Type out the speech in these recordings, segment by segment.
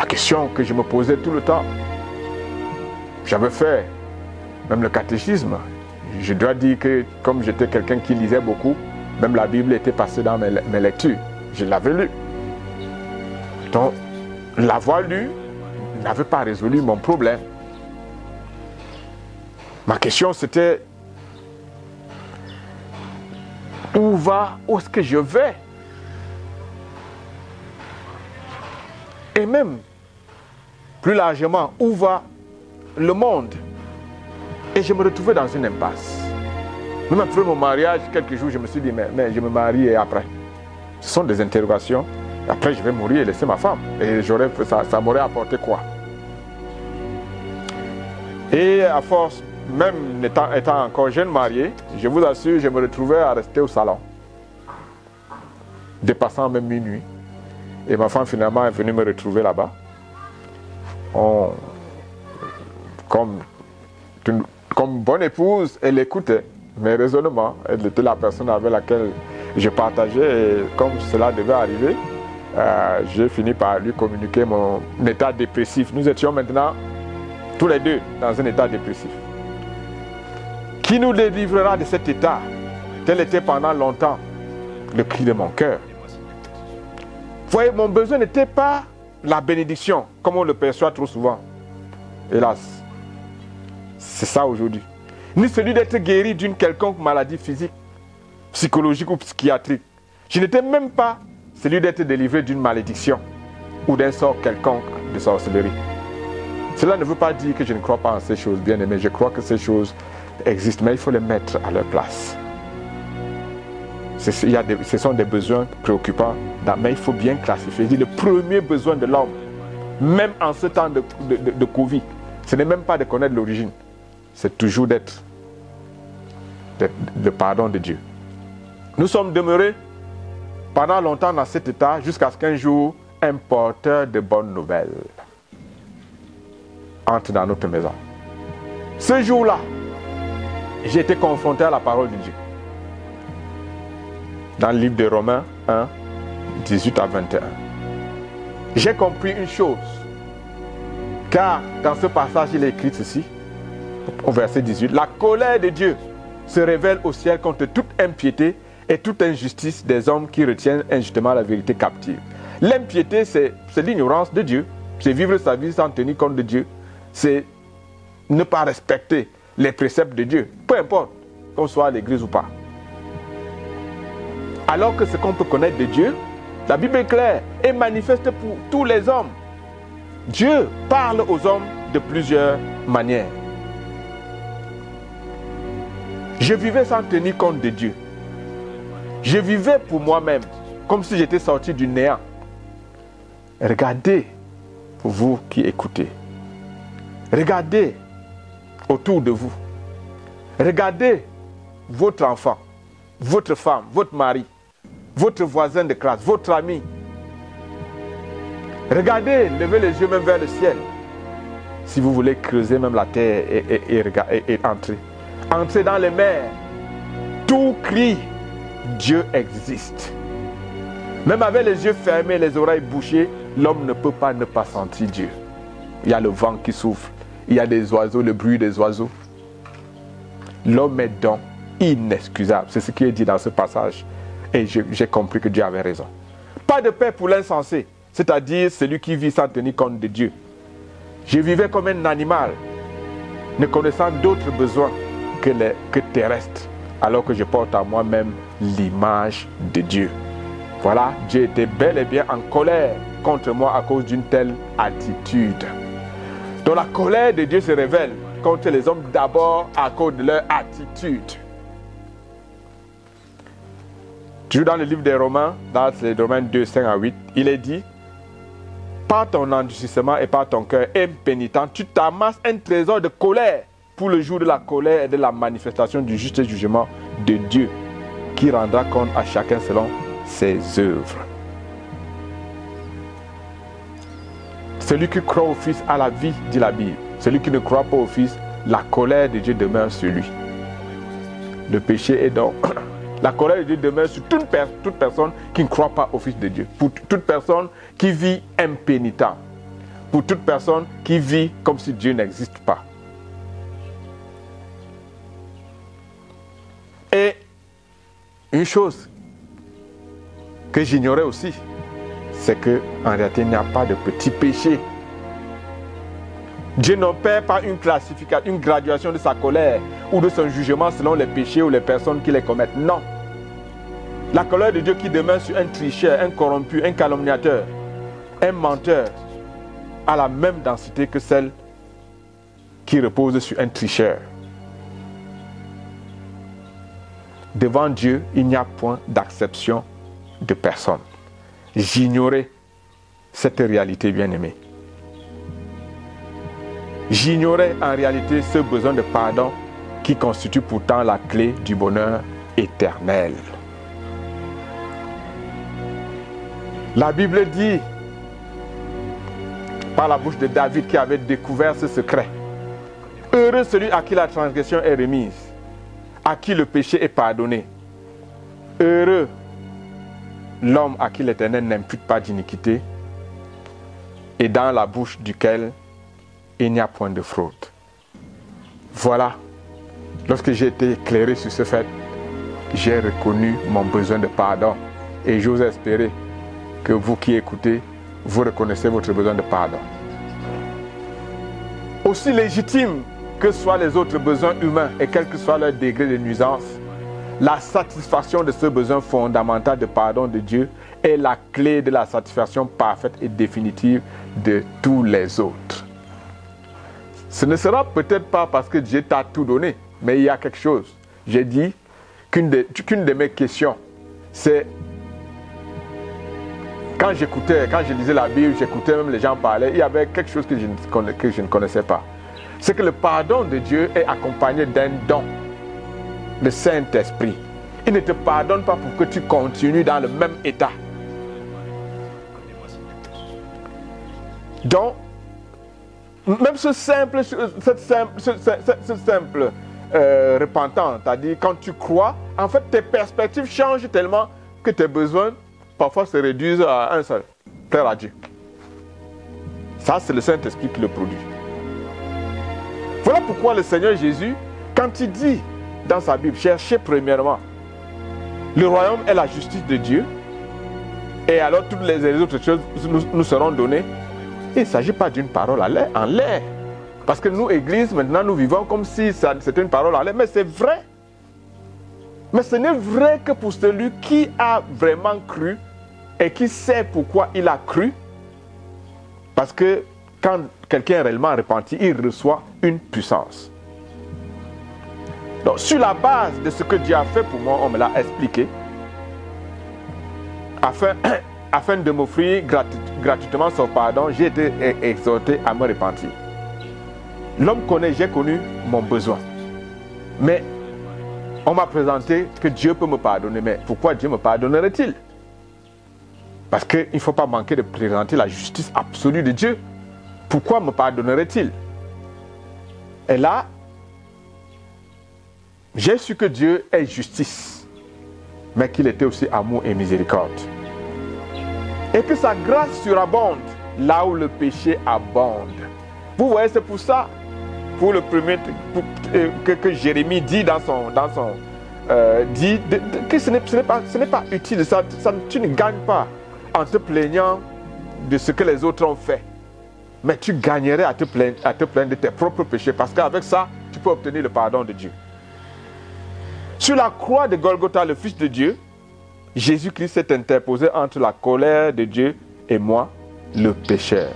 La question que je me posais tout le temps, j'avais fait même le catéchisme. Je dois dire que comme j'étais quelqu'un qui lisait beaucoup, même la Bible était passée dans mes lectures. Je l'avais lu. Donc, l'avoir lu n'avait pas résolu mon problème. Ma question c'était, où est-ce que je vais? Et même, plus largement, où va le monde? Et je me retrouvais dans une impasse. Même après mon mariage, quelques jours, je me suis dit, mais je me marie et après? Ce sont des interrogations. Après, je vais mourir et laisser ma femme. Et ça m'aurait apporté quoi? Et à force, même étant encore jeune marié, je vous assure, je me retrouvais à rester au salon, dépassant même minuit. Et ma femme finalement est venue me retrouver là-bas. Comme bonne épouse, elle écoutait mes raisonnements. Elle était la personne avec laquelle je partageais. Et comme cela devait arriver, j'ai fini par lui communiquer mon état dépressif. Nous étions maintenant tous les deux dans un état dépressif. Qui nous délivrera de cet état? Tel était pendant longtemps le cri de mon cœur. Vous voyez, mon besoin n'était pas la bénédiction, comme on le perçoit trop souvent. Hélas, c'est ça aujourd'hui. Ni celui d'être guéri d'une quelconque maladie physique, psychologique ou psychiatrique. Je n'étais même pas celui d'être délivré d'une malédiction ou d'un sort quelconque de sorcellerie. Cela ne veut pas dire que je ne crois pas en ces choses, bien aimé. Je crois que ces choses existent, mais il faut les mettre à leur place. Ce sont des besoins préoccupants, mais il faut bien classifier. Le premier besoin de l'homme, même en ce temps de Covid, ce n'est même pas de connaître l'origine. C'est toujours d'être le pardon de Dieu. Nous sommes demeurés pendant longtemps dans cet état jusqu'à ce qu'un jour, un porteur de bonnes nouvelles entre dans notre maison. Ce jour-là, j'ai été confronté à la parole de Dieu. Dans le livre de Romains 1, 18 à 21. J'ai compris une chose. Car dans ce passage, il est écrit ceci, au verset 18. La colère de Dieu se révèle au ciel contre toute impiété et toute injustice des hommes qui retiennent injustement la vérité captive. L'impiété, c'est l'ignorance de Dieu. C'est vivre sa vie sans tenir compte de Dieu. C'est ne pas respecter les préceptes de Dieu. Peu importe qu'on soit à l'église ou pas. Alors que ce qu'on peut connaître de Dieu, la Bible est claire et manifeste pour tous les hommes. Dieu parle aux hommes de plusieurs manières. Je vivais sans tenir compte de Dieu. Je vivais pour moi-même, comme si j'étais sorti du néant. Regardez, pour vous qui écoutez, regardez autour de vous. Regardez votre enfant, votre femme, votre mari, votre voisin de classe, votre ami. Regardez, levez les yeux même vers le ciel. Si vous voulez creuser même la terre et entrer. Entrez dans les mers. Tout crie, Dieu existe. Même avec les yeux fermés, les oreilles bouchées, l'homme ne peut pas ne pas sentir Dieu. Il y a le vent qui souffle, il y a des oiseaux, le bruit des oiseaux. L'homme est donc inexcusable. C'est ce qui est dit dans ce passage. Et j'ai compris que Dieu avait raison. Pas de paix pour l'insensé, c'est-à-dire celui qui vit sans tenir compte de Dieu. Je vivais comme un animal, ne connaissant d'autres besoins que terrestres, alors que je porte en moi-même l'image de Dieu. Voilà, Dieu était bel et bien en colère contre moi à cause d'une telle attitude. Donc la colère de Dieu se révèle contre les hommes d'abord à cause de leur attitude. Toujours dans le livre des Romains, dans les Romains 2, 5 à 8, il est dit: par ton endurcissement et par ton cœur impénitent, tu t'amasses un trésor de colère pour le jour de la colère et de la manifestation du juste jugement de Dieu, qui rendra compte à chacun selon ses œuvres. Celui qui croit au Fils a la vie, dit la Bible. Celui qui ne croit pas au Fils, la colère de Dieu demeure sur lui. Le péché est donc... La colère de Dieu demeure sur toute personne qui ne croit pas au Fils de Dieu. Pour toute personne qui vit impénitent. pour toute personne qui vit comme si Dieu n'existe pas. Et une chose que j'ignorais aussi, c'est qu'en réalité, il n'y a pas de petit péché. Dieu n'opère pas une classification, une graduation de sa colère ou de son jugement selon les péchés ou les personnes qui les commettent. Non. La colère de Dieu qui demeure sur un tricheur, un corrompu, un calomniateur, un menteur, a la même densité que celle qui repose sur un tricheur. Devant Dieu, il n'y a point d'acception de personne. J'ignorais cette réalité, bien-aimée. J'ignorais en réalité ce besoin de pardon qui constitue pourtant la clé du bonheur éternel. La Bible dit, par la bouche de David qui avait découvert ce secret, « Heureux celui à qui la transgression est remise, à qui le péché est pardonné. Heureux l'homme à qui l'Éternel n'impute pas d'iniquité et dans la bouche duquel il n'y a point de fraude. » Voilà, lorsque j'ai été éclairé sur ce fait, j'ai reconnu mon besoin de pardon et j'ose espérer que vous qui écoutez, vous reconnaissez votre besoin de pardon. Aussi légitime que soient les autres besoins humains et quel que soit leur degré de nuisance, la satisfaction de ce besoin fondamental de pardon de Dieu est la clé de la satisfaction parfaite et définitive de tous les autres. Ce ne sera peut-être pas parce que Dieu t'a tout donné, mais il y a quelque chose. J'ai dit qu'une de mes questions, c'est quand je lisais la Bible, j'écoutais même les gens parler, il y avait quelque chose que je ne connaissais pas. C'est que le pardon de Dieu est accompagné d'un don, le Saint-Esprit. Il ne te pardonne pas pour que tu continues dans le même état. Donc, même ce simple repentant, c'est-à-dire quand tu crois, en fait tes perspectives changent tellement que tes besoins parfois se réduisent à un seul, plaire à Dieu. Ça, c'est le Saint-Esprit qui le produit. Voilà pourquoi le Seigneur Jésus, quand il dit dans sa Bible, cherchez premièrement le royaume et la justice de Dieu, et alors toutes les autres choses nous seront données. Il ne s'agit pas d'une parole en l'air. Parce que nous, Église, maintenant, nous vivons comme si c'était une parole en l'air. Mais c'est vrai. Mais ce n'est vrai que pour celui qui a vraiment cru et qui sait pourquoi il a cru. Parce que quand quelqu'un est réellement repenti, il reçoit une puissance. Donc, sur la base de ce que Dieu a fait pour moi, on me l'a expliqué, afin de m'offrir gratuitement son pardon, j'ai été exhorté à me repentir. L'homme connaît, j'ai connu mon besoin. Mais on m'a présenté que Dieu peut me pardonner. Mais pourquoi Dieu me pardonnerait-il? Parce qu'il ne faut pas manquer de présenter la justice absolue de Dieu. Pourquoi me pardonnerait-il? Et là, j'ai su que Dieu est justice, mais qu'il était aussi amour et miséricorde. Et que sa grâce surabonde là où le péché abonde. Vous voyez, c'est pour ça, pour le premier que Jérémie dit que ce n'est pas utile, tu ne gagnes pas en te plaignant de ce que les autres ont fait. Mais tu gagnerais à te plaindre de tes propres péchés, parce qu'avec ça, tu peux obtenir le pardon de Dieu. Sur la croix de Golgotha, le Fils de Dieu, Jésus-Christ s'est interposé entre la colère de Dieu et moi, le pécheur.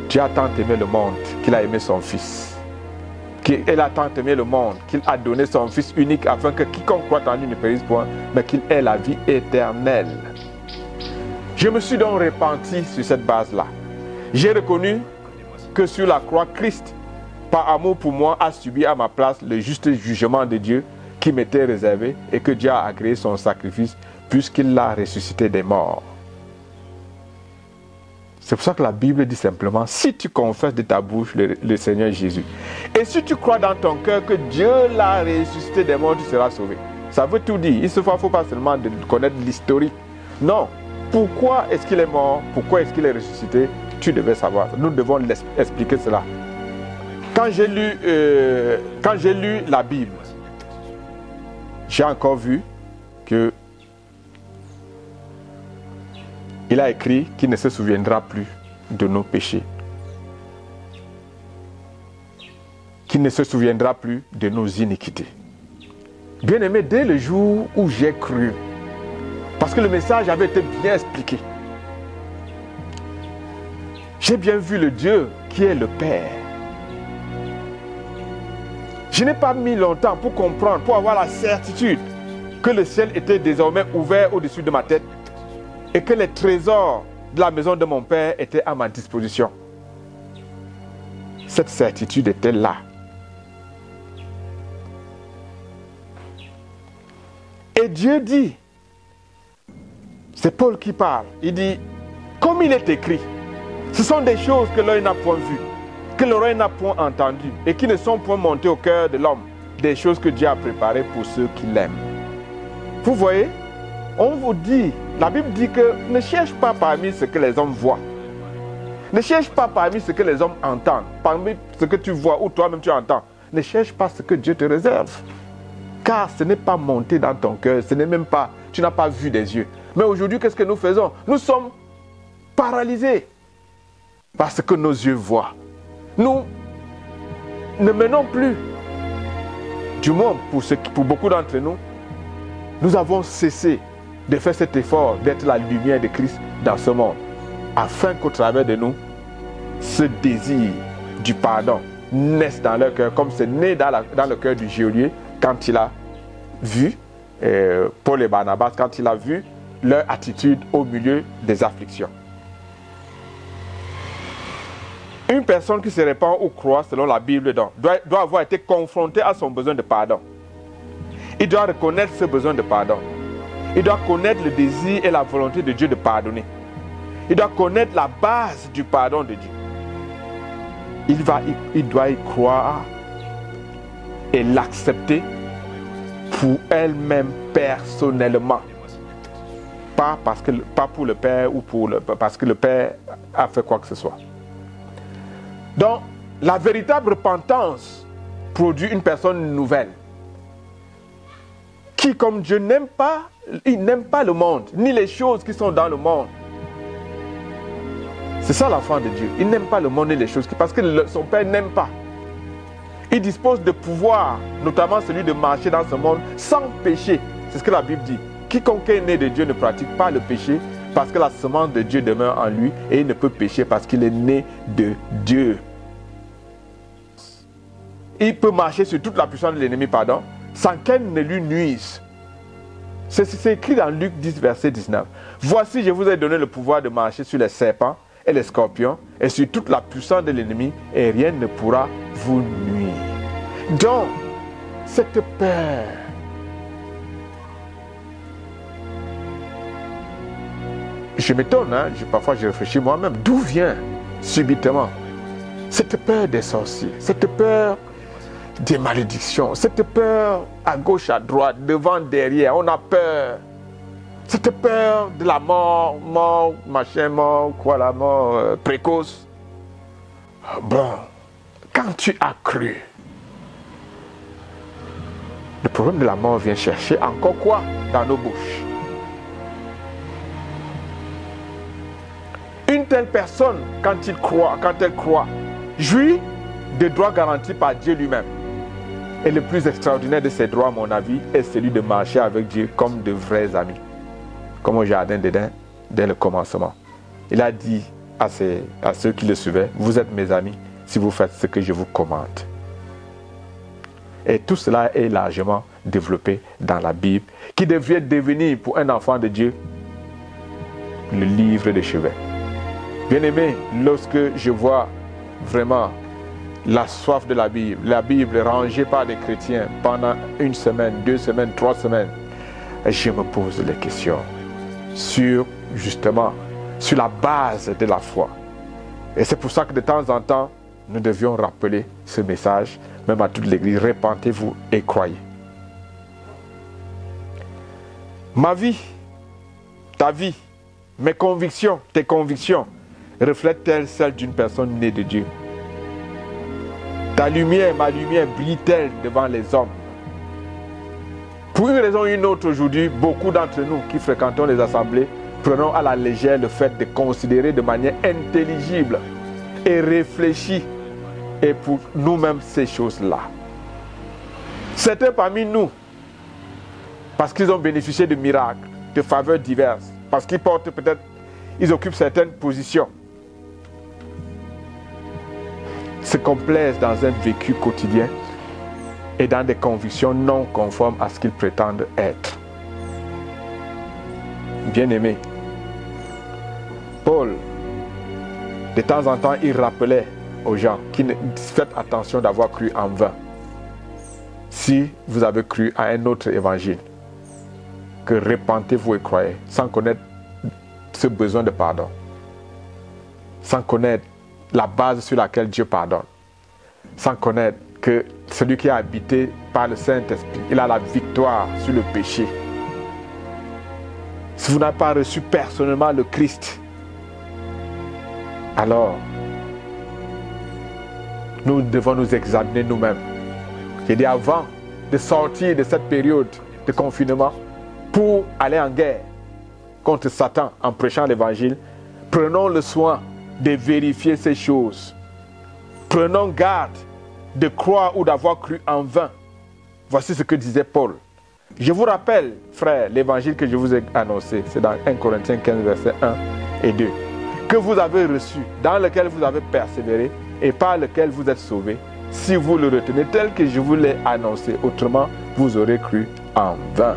Dieu a tant aimé le monde qu'il a aimé son Fils. Il a tant aimé le monde qu'il a donné son Fils unique afin que quiconque croit en lui ne périsse point, mais qu'il ait la vie éternelle. Je me suis donc repenti sur cette base-là. J'ai reconnu que sur la croix, Christ, par amour pour moi, a subi à ma place le juste jugement de Dieu qui m'était réservé et que Dieu a agréé son sacrifice puisqu'il l'a ressuscité des morts. C'est pour ça que la Bible dit simplement, si tu confesses de ta bouche le Seigneur Jésus, et si tu crois dans ton cœur que Dieu l'a ressuscité des morts, tu seras sauvé. Ça veut tout dire. Il ne faut pas seulement connaître l'historique. Non. Pourquoi est-ce qu'il est mort? Pourquoi est-ce qu'il est ressuscité? Tu devais savoir. Nous devons expliquer cela. Quand j'ai lu la Bible, j'ai encore vu que il a écrit qu'il ne se souviendra plus de nos péchés. Qu'il ne se souviendra plus de nos iniquités. Bien-aimé, dès le jour où j'ai cru, parce que le message avait été bien expliqué, j'ai bien vu le Dieu qui est le Père. Je n'ai pas mis longtemps pour comprendre, pour avoir la certitude que le ciel était désormais ouvert au-dessus de ma tête et que les trésors de la maison de mon Père étaient à ma disposition. Cette certitude était là. Et Dieu dit, c'est Paul qui parle, il dit, comme il est écrit, ce sont des choses que l'œil n'a point vues, que l'oreille n'a point entendues et qui ne sont point montées au cœur de l'homme, des choses que Dieu a préparées pour ceux qui l'aiment. Vous voyez, on vous dit, la Bible dit que ne cherche pas parmi ce que les hommes voient. Ne cherche pas parmi ce que les hommes entendent, parmi ce que tu vois ou toi-même tu entends. Ne cherche pas ce que Dieu te réserve. Car ce n'est pas monté dans ton cœur, ce n'est même pas, tu n'as pas vu des yeux. Mais aujourd'hui, qu'est-ce que nous faisons? Nous sommes paralysés par ce que nos yeux voient. Nous ne menons plus, du moins pour beaucoup d'entre nous, nous avons cessé de faire cet effort d'être la lumière de Christ dans ce monde, afin qu'au travers de nous, ce désir du pardon naisse dans leur cœur, comme c'est né dans le cœur du geôlier, quand il a vu Paul et Barnabas, quand il a vu leur attitude au milieu des afflictions. Une personne qui se répand ou croit selon la Bible doit avoir été confrontée à son besoin de pardon. Il doit reconnaître ce besoin de pardon. Il doit connaître le désir et la volonté de Dieu de pardonner. Il doit connaître la base du pardon de Dieu. Il doit y croire et l'accepter pour elle-même personnellement. Pas pour le Père ou parce que le Père a fait quoi que ce soit. Donc, la véritable repentance produit une personne nouvelle qui, comme Dieu, n'aime pas le monde, ni les choses qui sont dans le monde. C'est ça l'enfant de Dieu. Il n'aime pas le monde ni les choses parce que son Père n'aime pas. Il dispose de pouvoir, notamment celui de marcher dans ce monde sans péché. C'est ce que la Bible dit. Quiconque est né de Dieu ne pratique pas le péché parce que la semence de Dieu demeure en lui et il ne peut pécher parce qu'il est né de Dieu. Il peut marcher sur toute la puissance de l'ennemi, sans qu'elle ne lui nuise. C'est écrit dans Luc 10, verset 19. Voici, je vous ai donné le pouvoir de marcher sur les serpents et les scorpions et sur toute la puissance de l'ennemi et rien ne pourra vous nuire. Donc, cette peur je m'étonne, parfois je réfléchis moi-même, d'où vient subitement cette peur des sorciers, cette peur des malédictions, cette peur à gauche, à droite, devant, derrière, on a peur. Cette peur de la mort, la mort précoce. Bon, quand tu as cru, le problème de la mort vient chercher encore quoi dans nos bouches? Une telle personne, quand elle croit, jouit des droits garantis par Dieu lui-même. Et le plus extraordinaire de ces droits, à mon avis, est celui de marcher avec Dieu comme de vrais amis. Comme au jardin d'Éden, dès le commencement. Il a dit à ceux qui le suivaient, vous êtes mes amis si vous faites ce que je vous commande. Et tout cela est largement développé dans la Bible, qui devrait devenir pour un enfant de Dieu le livre de chevet. Bien-aimé, lorsque je vois vraiment la soif de la Bible rangée par des chrétiens pendant 1 semaine, 2 semaines, 3 semaines, je me pose les questions sur la base de la foi. Et c'est pour ça que de temps en temps, nous devions rappeler ce message, même à toute l'Église, repentez-vous et croyez. Ma vie, ta vie, mes convictions, tes convictions, reflète-t-elle celle d'une personne née de Dieu? Ta lumière, ma lumière, brille-t-elle devant les hommes? Pour une raison ou une autre aujourd'hui, beaucoup d'entre nous qui fréquentons les assemblées, prenons à la légère le fait de considérer de manière intelligible et réfléchie et pour nous-mêmes ces choses-là. Certains parmi nous, parce qu'ils ont bénéficié de miracles, de faveurs diverses, parce qu'ils portent peut-être, ils occupent certaines positions, se complaisent dans un vécu quotidien et dans des convictions non conformes à ce qu'ils prétendent être. Bien-aimés, Paul, de temps en temps, il rappelait aux gens qui faites attention d'avoir cru en vain. Si vous avez cru à un autre évangile, que repentez-vous et croyez, sans connaître ce besoin de pardon, sans connaître la base sur laquelle Dieu pardonne, sans connaître que celui qui est habité par le Saint-Esprit, il a la victoire sur le péché. Si vous n'avez pas reçu personnellement le Christ, alors nous devons nous examiner nous-mêmes. J'ai dit avant de sortir de cette période de confinement pour aller en guerre contre Satan en prêchant l'évangile, prenons le soin de vérifier ces choses. Prenons garde de croire ou d'avoir cru en vain. Voici ce que disait Paul. Je vous rappelle, frères, l'évangile que je vous ai annoncé, c'est dans 1 Corinthiens 15, versets 1 et 2, que vous avez reçu, dans lequel vous avez persévéré et par lequel vous êtes sauvés, si vous le retenez tel que je vous l'ai annoncé, autrement vous aurez cru en vain.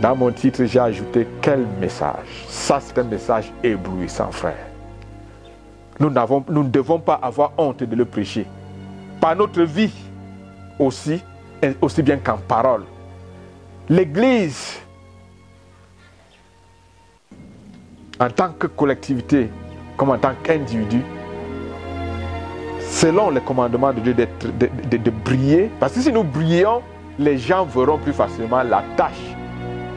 Dans mon titre, j'ai ajouté quel message. Ça, c'est un message éblouissant, frère. Nous ne devons pas avoir honte de le prêcher. Par notre vie aussi bien qu'en parole. L'Église, en tant que collectivité, comme en tant qu'individu, selon les commandements de Dieu, de briller. Parce que si nous brillons, les gens verront plus facilement la tâche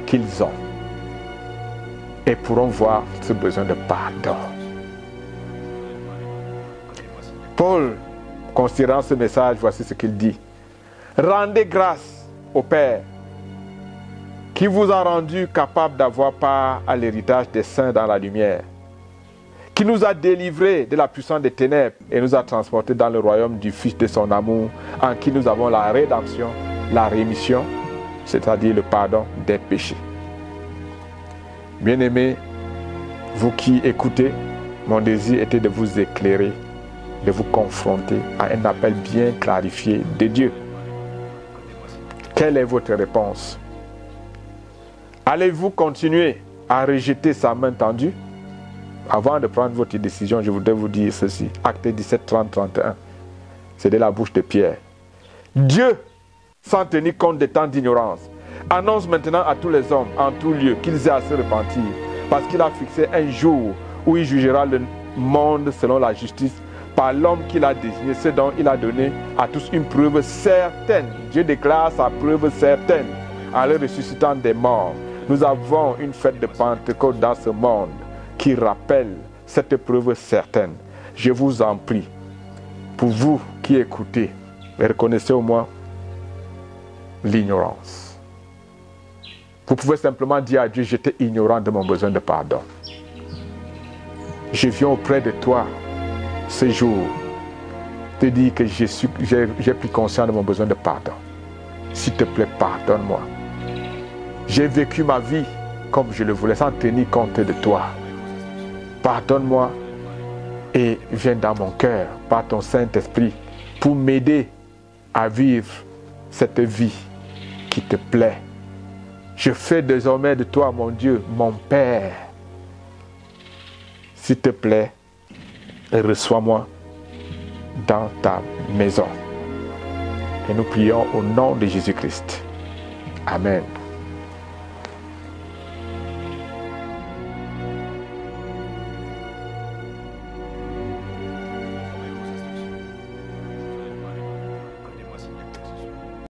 qu'ils ont et pourront voir ce besoin de pardon. Paul, considérant ce message, voici ce qu'il dit. Rendez grâce au Père qui vous a rendu capable d'avoir part à l'héritage des saints dans la lumière, qui nous a délivrés de la puissance des ténèbres et nous a transportés dans le royaume du Fils de son amour, en qui nous avons la rédemption, la rémission, c'est-à-dire le pardon des péchés. Bien-aimés, vous qui écoutez, mon désir était de vous éclairer, de vous confronter à un appel bien clarifié de Dieu. Quelle est votre réponse? Allez-vous continuer à rejeter sa main tendue? Avant de prendre votre décision, je voudrais vous dire ceci. Acte 17, 30, 31. C'est de la bouche de Pierre. Dieu, sans tenir compte des temps d'ignorance, annonce maintenant à tous les hommes, en tout lieu, qu'ils aient à se repentir, parce qu'il a fixé un jour où il jugera le monde selon la justice, par l'homme qu'il a désigné, ce dont il a donné à tous une preuve certaine. Dieu déclare sa preuve certaine en le ressuscitant des morts. Nous avons une fête de Pentecôte dans ce monde qui rappelle cette preuve certaine. Je vous en prie, pour vous qui écoutez, reconnaissez au moins l'ignorance. Vous pouvez simplement dire à Dieu, j'étais ignorant de mon besoin de pardon. Je viens auprès de toi ce jour, te dire que j'ai pris conscience de mon besoin de pardon. S'il te plaît, pardonne-moi. J'ai vécu ma vie comme je le voulais, sans tenir compte de toi. Pardonne-moi et viens dans mon cœur par ton Saint-Esprit pour m'aider à vivre cette vie qui te plaît. Je fais désormais de toi, mon Dieu, mon Père. S'il te plaît, reçois-moi dans ta maison. Et nous prions au nom de Jésus-Christ. Amen.